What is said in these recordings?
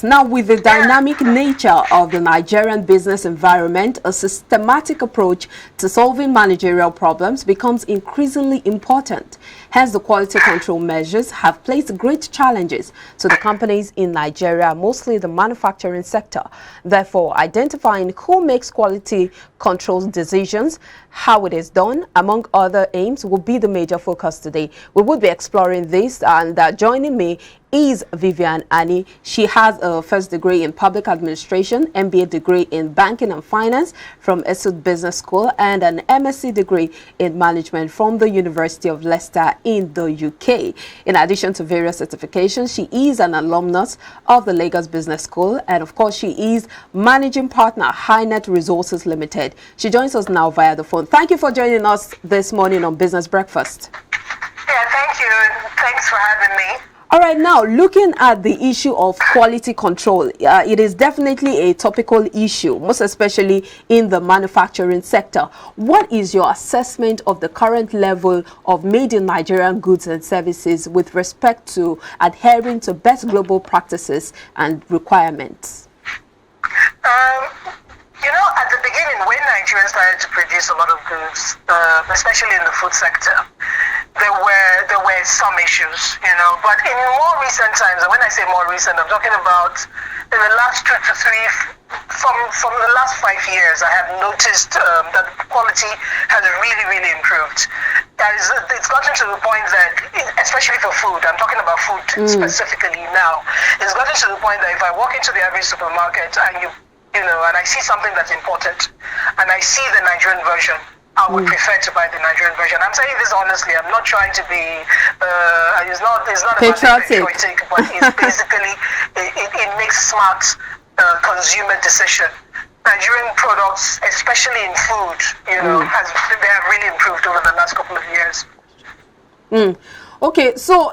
Now, with the dynamic nature of the Nigerian business environment, a systematic approach to solving managerial problems becomes increasingly important. Hence, the quality control measures have placed great challenges to the companies in Nigeria, mostly the manufacturing sector. Therefore, identifying who makes quality control decisions, how it is done, among other aims, will be the major focus today. We will be exploring this, and joining me is Vivian Ani. She has a first degree in public administration, MBA degree in banking and finance from Esud Business School, and an MSc degree in management from the University of Leicester in the UK. In addition to various certifications, she is an alumnus of the Lagos Business School, and of course she is managing partner HighNet Resources Limited. She joins us now via the phone. Thank you for joining us this morning on Business Breakfast. Yeah, thank you. Thanks for having me. All right, now looking at the issue of quality control, it is definitely a topical issue, most especially in the manufacturing sector. What is your assessment of the current level of made in Nigerian goods and services with respect to adhering to best global practices and requirements? You know, at the beginning, when Nigerians started to produce a lot of goods, especially in the food sector, there were some issues, you know. But in more recent times, and when I say more recent, I'm talking about in the last 2 to 3, from the last 5 years, I have noticed that quality has really improved. It's gotten to the point that, especially for food, I'm talking about food specifically now, it's gotten to the point that if I walk into the average supermarket and you know, and I see something that's important, and I see the Nigerian version, I would prefer to buy the Nigerian version. I'm saying this honestly. I'm not trying to be. It's not patriotic, but it's basically it makes smart consumer decision. Nigerian products, especially in food, you know, they have really improved over the last couple of years. Okay, so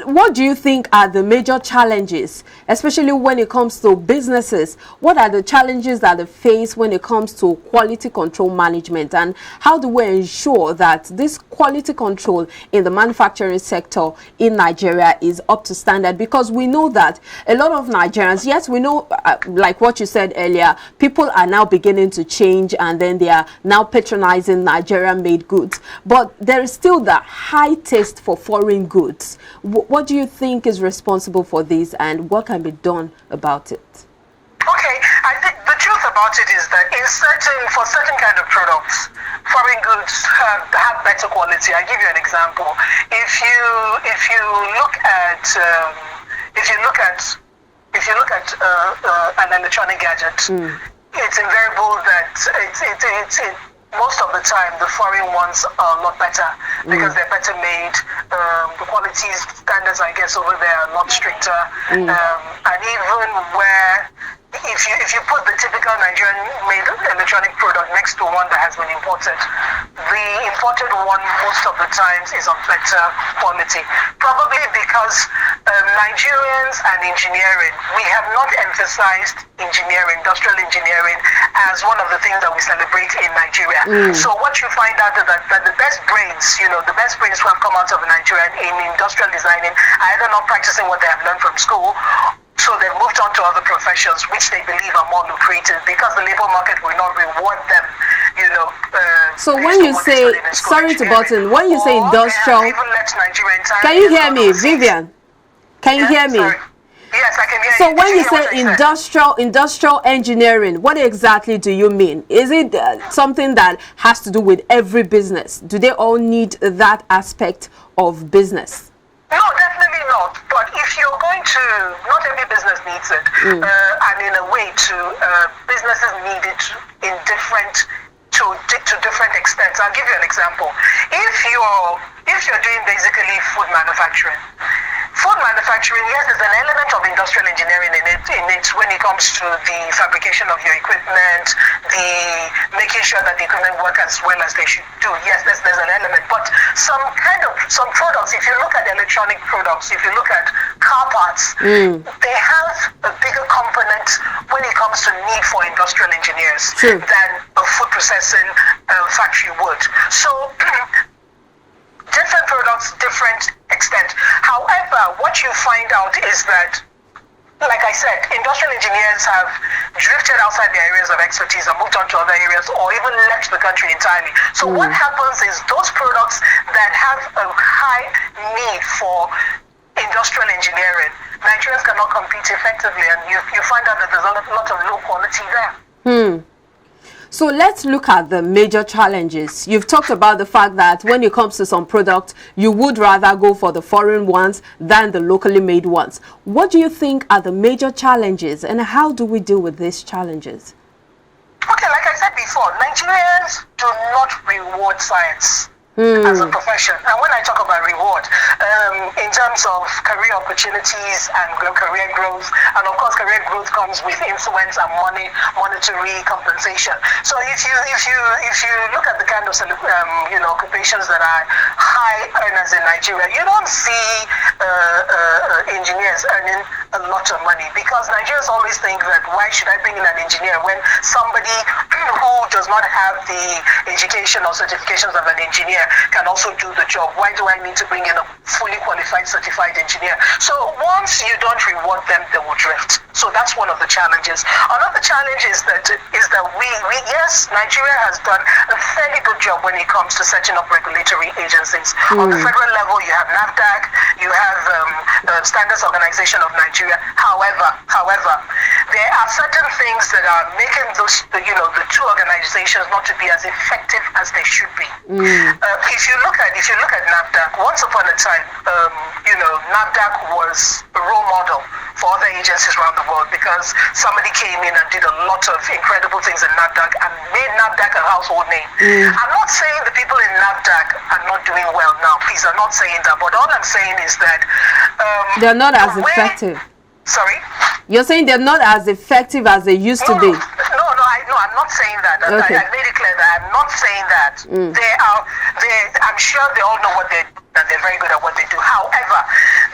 what do you think are the major challenges, especially when it comes to businesses? What are the challenges that they face when it comes to quality control management, and how do we ensure that this quality control in the manufacturing sector in Nigeria is up to standard? Because we know that a lot of Nigerians, yes, we know, like what you said earlier, people are now beginning to change, and then they are now patronizing Nigerian-made goods, but there is still that high taste for foreign goods. What do you think is responsible for this, and what can be done about it? Okay, I think the truth about it is that for certain kind of products, foreign goods have better quality. I give you an example. If you look at an electronic gadget, it's invariable that most of the time the foreign ones are a lot better because they're better made. The quality standards, I guess, over there are a lot stricter. And even where if you put the typical Nigerian made electronic product next to one that has been imported, the imported one most of the times is of better quality. Probably because Nigerians and engineering, we have not emphasized industrial engineering, as one of the things that we celebrate in Nigeria. So what you find out is that the best brains, you know, the best brains who have come out of Nigeria in industrial designing are either not practicing what they have learned from school, so they've moved on to other professions which they believe are more lucrative because the labor market will not reward them, you know. So when you say, sorry to button, when you say industrial, can you hear me, Vivian? Can you hear me? Sorry. Yes, I can hear you. So when you say industrial engineering, what exactly do you mean? Is it something that has to do with every business? Do they all need that aspect of business? No, definitely not. But if you're going to, not every business needs it, and in a way, businesses need it in different extents. I'll give you an example. If you're doing basically food manufacturing, yes, there's an element of industrial engineering in it when it comes to the fabrication of your equipment, the making sure that the equipment work as well as they should do. Yes, there's an element, but some products, if you look at electronic products, if you look at car parts, they have a bigger component when it comes to need for industrial engineers than a food processing factory would. So different products, different extent. However, what you find out is that like I said, industrial engineers have drifted outside their areas of expertise and moved on to other areas or even left the country entirely. So what happens is those products that have a high need for industrial engineering, Nigerians cannot compete effectively, and you find out that there's a lot of low quality there. So let's look at the major challenges. You've talked about the fact that when it comes to some products, you would rather go for the foreign ones than the locally made ones. What do you think are the major challenges, and how do we deal with these challenges? Okay, like I said before, Nigerians do not reward science as a profession. And when I talk about reward, in terms of career opportunities and career growth, and of course career growth comes with influence and money, monetary compensation. So if you look at the kind of occupations that are high earners in Nigeria, you don't see engineers earning a lot of money, because Nigerians always think that why should I bring in an engineer when somebody who does not have the education or certifications of an engineer can also do the job. Why do I need to bring in a fully qualified certified engineer? So once you don't reward them, they will drift. So that's one of the challenges. Another challenge is that yes, Nigeria has done a fairly good job when it comes to setting up regulatory agencies. On the federal level, you have NAFDAC, you have Standards Organization of Nigeria. However, there are certain things that are making those, the two organizations not to be as effective as they should be. If you look at NAFDAC, once upon a time, NAFDAC was a role model for other agencies around the world, because somebody came in and did a lot of incredible things in NAFDAC and made NAFDAC a household name. I'm not saying the people in NAFDAC are not doing well now. Please, I'm not saying that. But all I'm saying is that they're not as effective. Sorry? You're saying they're not as effective as they used to be? No, I'm not saying that. Okay. I made it clear that I'm not saying that. I'm sure they all know what they do, and they're very good at what they do. However,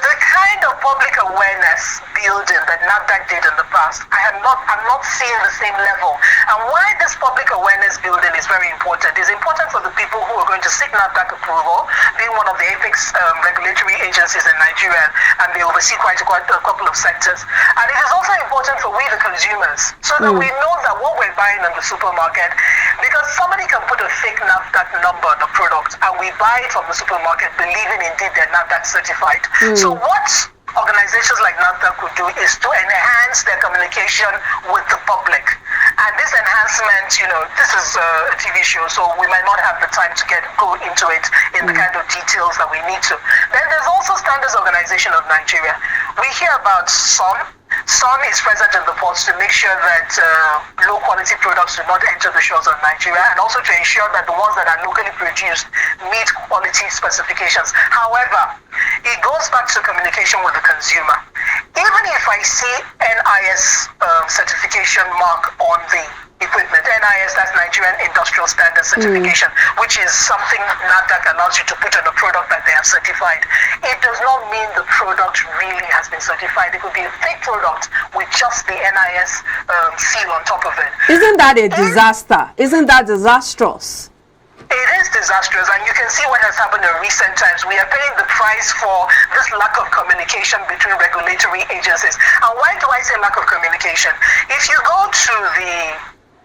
the kind of public awareness building that NAFDAC did in the past, I'm not seeing the same level. And why this public awareness building is very important is important for the people who are going to seek NAFDAC approval, being one of the apex regulatory agencies in Nigeria, and they oversee quite a couple of sectors. And it is also important for we the consumers, so that we know that what we're buying in the supermarket, because somebody can put a fake NAFDAC number on the product and we buy it from the supermarket believing indeed they're NAFDAC certified. So what organizations like NAFDAC could do is to enhance their communication with the public. And this enhancement, this is a TV show, so we might not have the time to go into it in the kind of details that we need to. Then there's also Standards Organization of Nigeria. We hear about some is present in the ports to make sure that low quality products do not enter the shores of Nigeria, and also to ensure that the ones that are locally produced meet quality specifications. However, it goes back to communication with the consumer. Even if I see NIS certification mark on the equipment, NIS, that's Nigerian Industrial Standards Certification, which is something NAFDAC allows you to put on a product that they have certified. It does not mean the product really has been certified. It could be a fake product with just the NIS seal on top of it. Isn't that a disaster? Isn't that disastrous? It is disastrous, and you can see what has happened in recent times. We are paying the price for this lack of communication between regulatory agencies. And why do I say lack of communication? If you go to the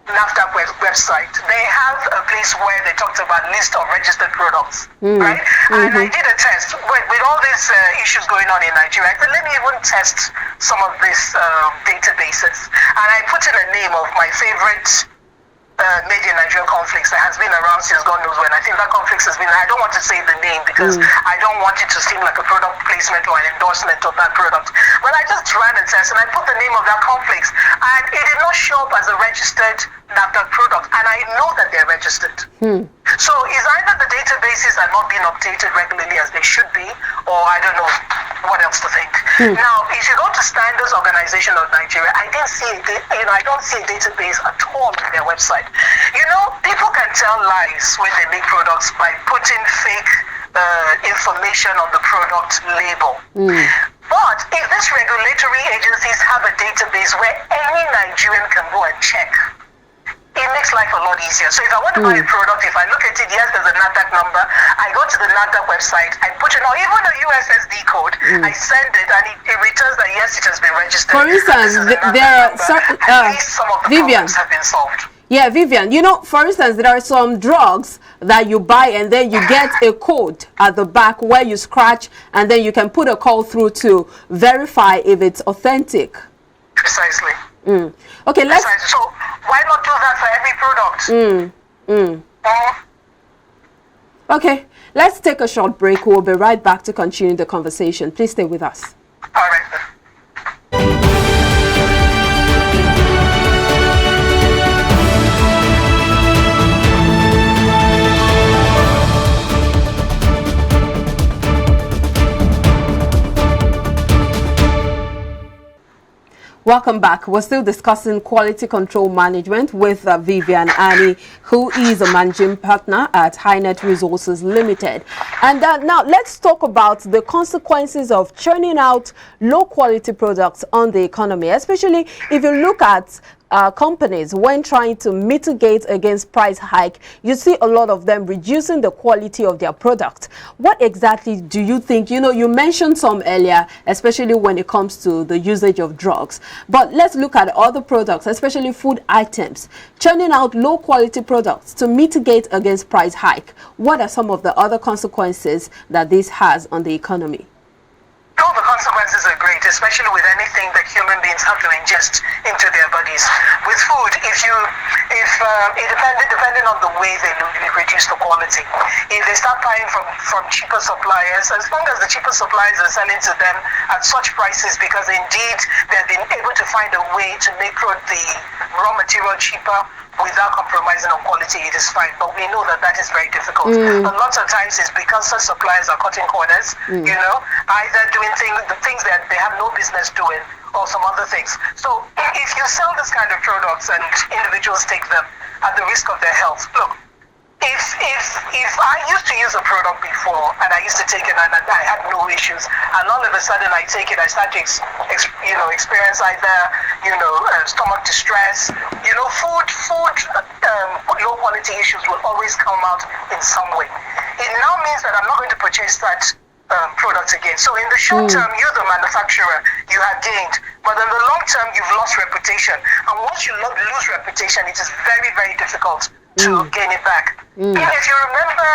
NAFDAC website, they have a place where they talked about list of registered products, right? And I did a test with all these issues going on in Nigeria. I said, let me even test some of these databases, and I put in a name of my favorite made in Nigerian conflicts that has been around since God knows when. I think that conflicts has been, I don't want to say the name because I don't want it to seem like a product placement or an endorsement of that product. But I just ran a test and I put the name of that conflicts, and it did not show up as a registered NAFDAC product, and I know that they're registered. So it's either the databases are not being updated regularly as they should be, or I don't know what else to think. Now, if you go to Standards Organization of Nigeria, I don't see a database at all on their website. People can tell lies when they make products by putting fake information on the product label. But if these regulatory agencies have a database where any Nigerian can go and check, it makes life a lot easier. So if I want to buy a product, if I look at it, yes, there's a NAFDAC number. I go to the NAFDAC website, I put in even a USSD code, I send it, and it returns that yes, it has been registered. For instance, there are certain at least some of the problems have been solved. Yeah, Vivian, you know, for instance, there are some drugs that you buy and then you get a code at the back where you scratch and then you can put a call through to verify if it's authentic. Precisely. Okay, let's... Precisely. So why not do that for every product? Okay, let's take a short break. We'll be right back to continue the conversation. Please stay with us. All right, then. Welcome back. We're still discussing quality control management with Vivian Ani, who is a managing partner at HighNet Resources Limited. And now let's talk about the consequences of churning out low quality products on the economy, especially if you look at companies when trying to mitigate against price hike. You see a lot of them reducing the quality of their product. What exactly do you think? You know, you mentioned some earlier, especially when it comes to the usage of drugs. But let's look at other products, especially food items. Churning out low quality products to mitigate against price hike. What are some of the other consequences that this has on the economy? All the consequences are great, especially with anything that human beings have to ingest into their bodies. With food, depending on the way they reduce the quality. If they start buying from cheaper suppliers, as long as the cheaper suppliers are selling to them at such prices, because indeed they've been able to find a way to make the raw material cheaper without compromising on quality, it is fine. But we know that that is very difficult. A lot of times it's because such suppliers are cutting corners, you know, either doing the things that they have no business doing, or some other things. So if you sell this kind of products and individuals take them at the risk of their health, look, if I used to use a product before and I used to take it and I had no issues, and all of a sudden I take it, I start to experience either stomach distress, food low quality issues will always come out in some way. It now means that I'm not going to purchase that product again. So in the short term, you're the manufacturer, you have gained, but in the long term, you've lost reputation. And once you lose reputation, it is very, very difficult to gain it back. If you remember,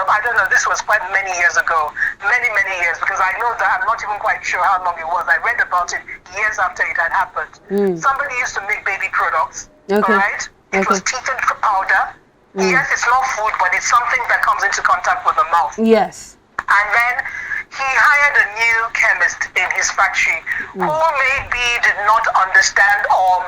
I don't know, this was quite many years ago, many years, because I know that I'm not even quite sure how long it was. I read about it years after it had happened. Somebody used to make baby products, all right? It was teeth and powder. Yes, it's not food, but it's something that comes into contact with the mouth. Yes. And then he hired a new chemist in his factory who maybe did not understand, or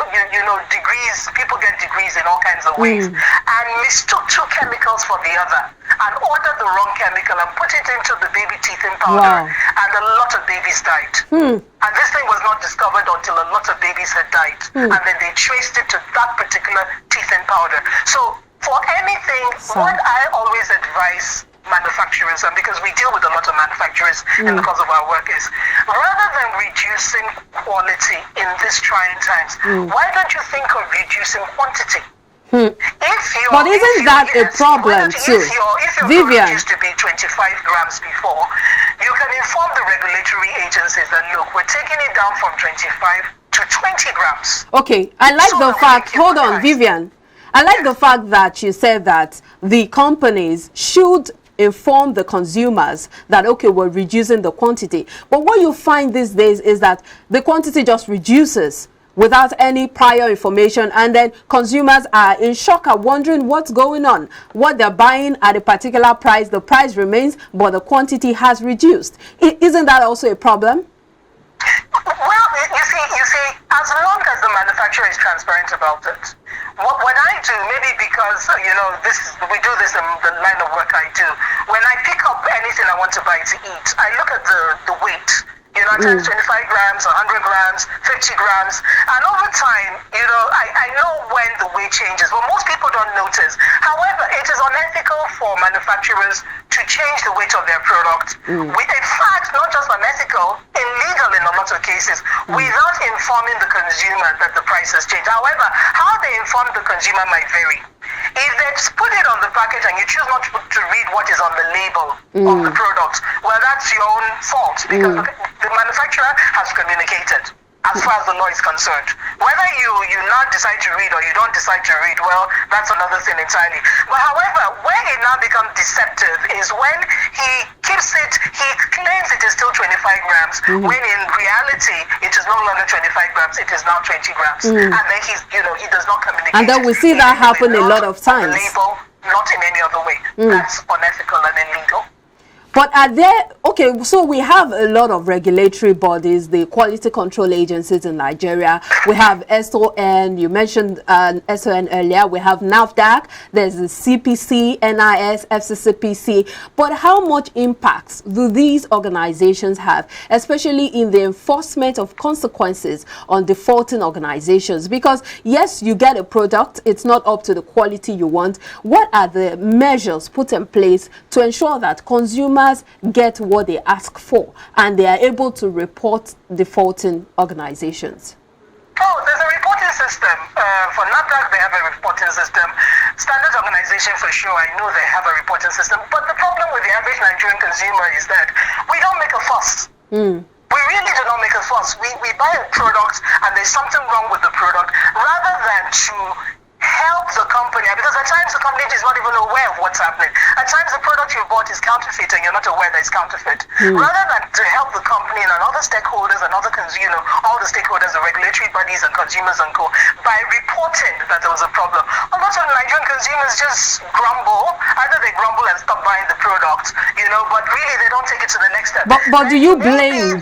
degrees, people get degrees in all kinds of ways, and mistook two chemicals for the other and ordered the wrong chemical and put it into the baby teeth in powder, and a lot of babies died. And this thing was not discovered until a lot of babies had died, and then they traced it to that particular teeth in powder. So for anything, what I always advise manufacturers, and because we deal with a lot of manufacturers in the course of our work, is rather than reducing quality in these trying times, why don't you think of reducing quantity? But isn't that a problem too? If your Vivian, product used to be 25 grams before, you can inform the regulatory agencies that, look, we're taking it down from 25 to 20 grams. Okay, I like the fact, hold on, Vivian. I like the fact that you said that the companies should inform the consumers that, okay, we're reducing the quantity. But what you find these days is that the quantity just reduces without any prior information, and then consumers are in shock, are wondering what's going on. What they're buying at a particular price, the price remains, but the quantity has reduced. Isn't that also a problem? Well, you see, as long as the manufacturer is transparent about it. What I do, maybe because, we do this in the line of work I do, when I pick up anything I want to buy to eat, I look at the weight. You know, at times 25 grams, 100 grams, 50 grams. And over time, you know, I know when the weight changes, but most people don't notice. However, it is unethical for manufacturers to change the weight of their product. In fact, not just unethical, illegal in a lot of cases, without informing the consumer that the price has changed. However, how they inform the consumer might vary. If they put it on the package and you choose not to read what is on the label of the product, well, that's your own fault, because the manufacturer has communicated as far as the law is concerned. Whether you not decide to read or you don't decide to read, well, that's another thing entirely. But however, where it now becomes deceptive is when he keeps it, he claims it is still 25 grams, when in reality it is no longer 25 grams, it is now 20 grams. And then he's, you know, he does not communicate. And then we see that happen a lot of times. Label, not in any other way. That's unethical and illegal. But are there, okay, so we have a lot of regulatory bodies, the quality control agencies in Nigeria. We have SON, you mentioned SON earlier. We have NAFDAC, there's the CPC, NIS, FCCPC. But how much impact do these organizations have, especially in the enforcement of consequences on defaulting organizations? Because yes, you get a product, it's not up to the quality you want. What are the measures put in place to ensure that consumers get what they ask for and they are able to report defaulting organizations? Oh, there's a reporting system. For NAFDAC, they have a reporting system. Standard organization, for sure, I know they have a reporting system. But the problem with the average Nigerian consumer is that we don't make a fuss. We really do not make a fuss. We buy a product and there's something wrong with the product, rather than to help the company, because at times the company is not even aware of what's happening. At times the product you bought is counterfeit and you're not aware that it's counterfeit. Rather than to help the company and other stakeholders and other, you know, all the stakeholders, the regulatory bodies and consumers and co, by reporting that there was a problem. A lot of Nigerian consumers just grumble. Either they grumble and stop buying the product, you know, but really they don't take it to the next step. But do you blame,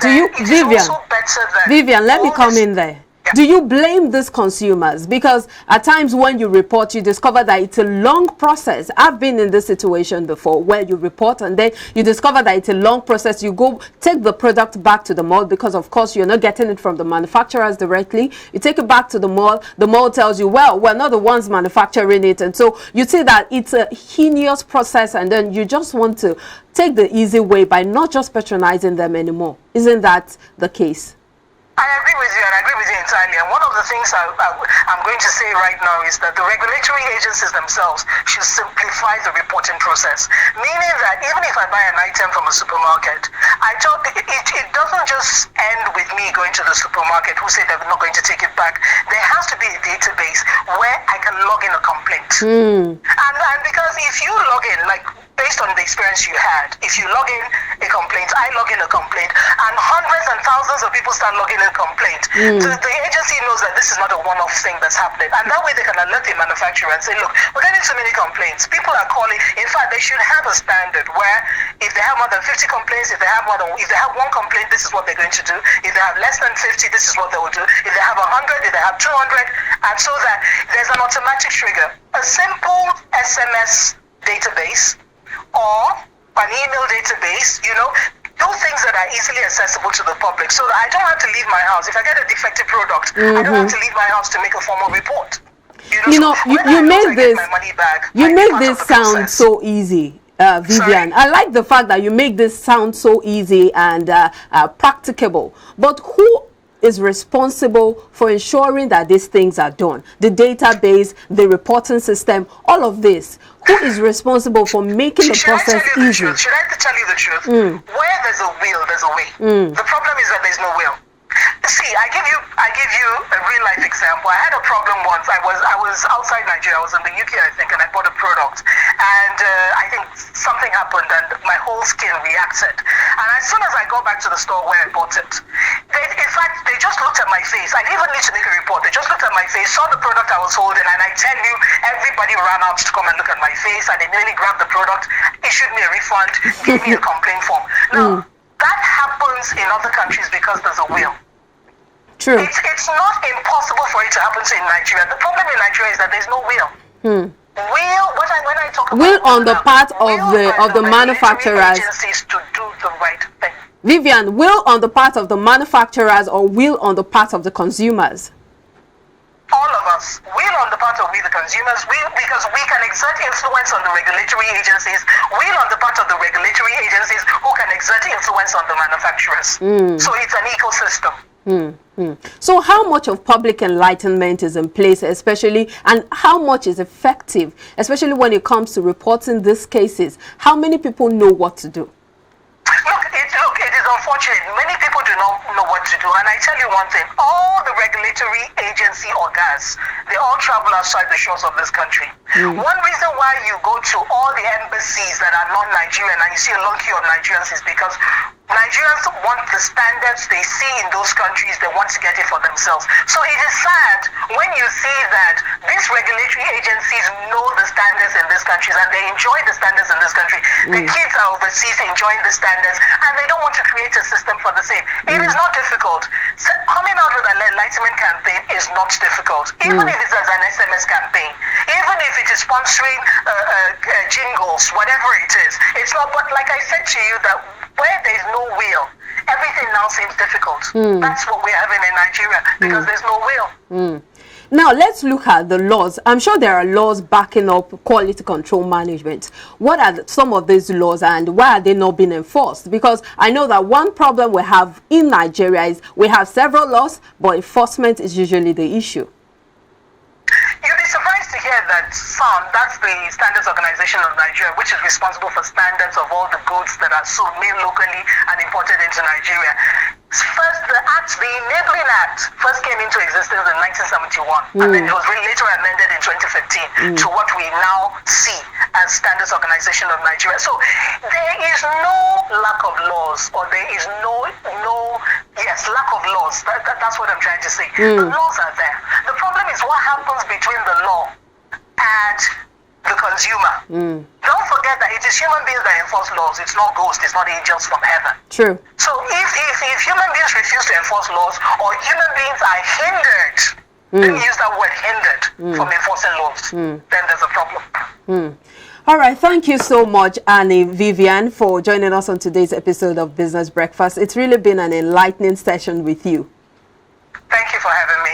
Vivian, let me come in there. Do you blame these consumers? Because at times when you report, you discover that it's a long process. I've been in this situation before where you report and then you discover that it's a long process. You go take the product back to the mall because, of course, you're not getting it from the manufacturers directly. You take it back to the mall. The mall tells you, well, we're not the ones manufacturing it. And so you see that it's a heinous process and then you just want to take the easy way by not just patronizing them anymore. Isn't that the case? I agree with you, and I agree with you entirely. And one of the things I'm going to say right now is that the regulatory agencies themselves should simplify the reporting process. Meaning that even if I buy an item from a supermarket, it doesn't just end with me going to the supermarket who say they're not going to take it back. There has to be a database where I can log in a complaint. And because if you log in, like, based on the experience you had, if you log in a complaint, I log in a complaint, and hundreds and thousands of people start logging in a complaint, the agency knows that this is not a one-off thing that's happening. And that way they can alert the manufacturer and say, look, we're getting so many complaints. People are calling. In fact, they should have a standard where if they have more than 50 complaints, if they have one complaint, this is what they're going to do. If they have less than 50, this is what they will do. If they have 100, if they have 200, and so that there's an automatic trigger. A simple SMS database or an email database, you know, those things that are easily accessible to the public, so that I don't have to leave my house. If I get a defective product, I don't have to leave my house to make a formal report. You make this sound so easy, Vivian. I like the fact that you make this sound so easy and practicable. But who is responsible for ensuring that these things are done? The database, the reporting system, all of this. Who is responsible for making the process easy? Should I tell you the truth? Where there's a will, there's a way. The problem is that there's no will. See, I give you a real life example. I had a problem once. I was outside Nigeria. I was in the UK, I think, and I bought a product. And I think something happened, and my whole skin reacted. And as soon as I got back to the store where I bought it, in fact, they just looked at my face. I didn't even need to make a report. They just looked at my face, saw the product I was holding, and I tell you, everybody ran out to come and look at my face, and they immediately grabbed the product, issued me a refund, gave me a complaint form. Now, that happens in other countries because there's a will. True. It's not impossible for it to happen in Nigeria. The problem in Nigeria is that there's no will. When I talk about will on the part of the manufacturers agencies to do the right thing. Vivian, will on the part of the manufacturers or will on the part of the consumers? All of us, will on the part of we the consumers, because we can exert influence on the regulatory agencies, will on the part of the regulatory agencies who can exert influence on the manufacturers. So it's an ecosystem. So how much of public enlightenment is in place, especially, and how much is effective, especially when it comes to reporting these cases? How many people know what to do? Look, it is unfortunate. Many people do not know what to do. And I tell you one thing, all the regulatory agency organs, they all travel outside the shores of this country. One reason why you go to all the embassies that are not Nigerian and you see a long queue of Nigerians is because Nigerians want the standards they see in those countries, they want to get it for themselves. So it is sad when you see that these regulatory agencies know the standards in these countries and they enjoy the standards in this country. The kids are overseas enjoying the standards and they don't want to create a system for the same. It is not difficult. So coming out with an Enlightenment campaign is not difficult. Even if it's as an SMS campaign, even if it is sponsoring jingles, whatever it is. It's not, but like I said to you, that where there's no will, everything now seems difficult. That's what we're having in Nigeria, because there's no will. Now, let's look at the laws. I'm sure there are laws backing up quality control management. What are some of these laws and why are they not being enforced? Because I know that one problem we have in Nigeria is we have several laws, but enforcement is usually the issue. You'll be surprised to hear that that's the Standards Organization of Nigeria, which is responsible for standards of all the goods that are sold, made locally and imported into Nigeria. First, the Enabling Act first came into existence in 1971, and then it was later amended in 2015 to what we now see as Standards Organization of Nigeria. So there is no lack of laws, or there is lack of laws. That's what I'm trying to say. The laws are there. The problem is what happens between the law and the consumer. Don't forget that it is human beings that enforce laws. It's not ghosts, it's not angels from heaven. True. So if human beings refuse to enforce laws, or human beings are hindered, let me use that word, hindered from enforcing laws, then there's a problem. All right, thank you so much, Annie Vivian, for joining us on today's episode of Business Breakfast. It's really been an enlightening session with you. Thank you for having me.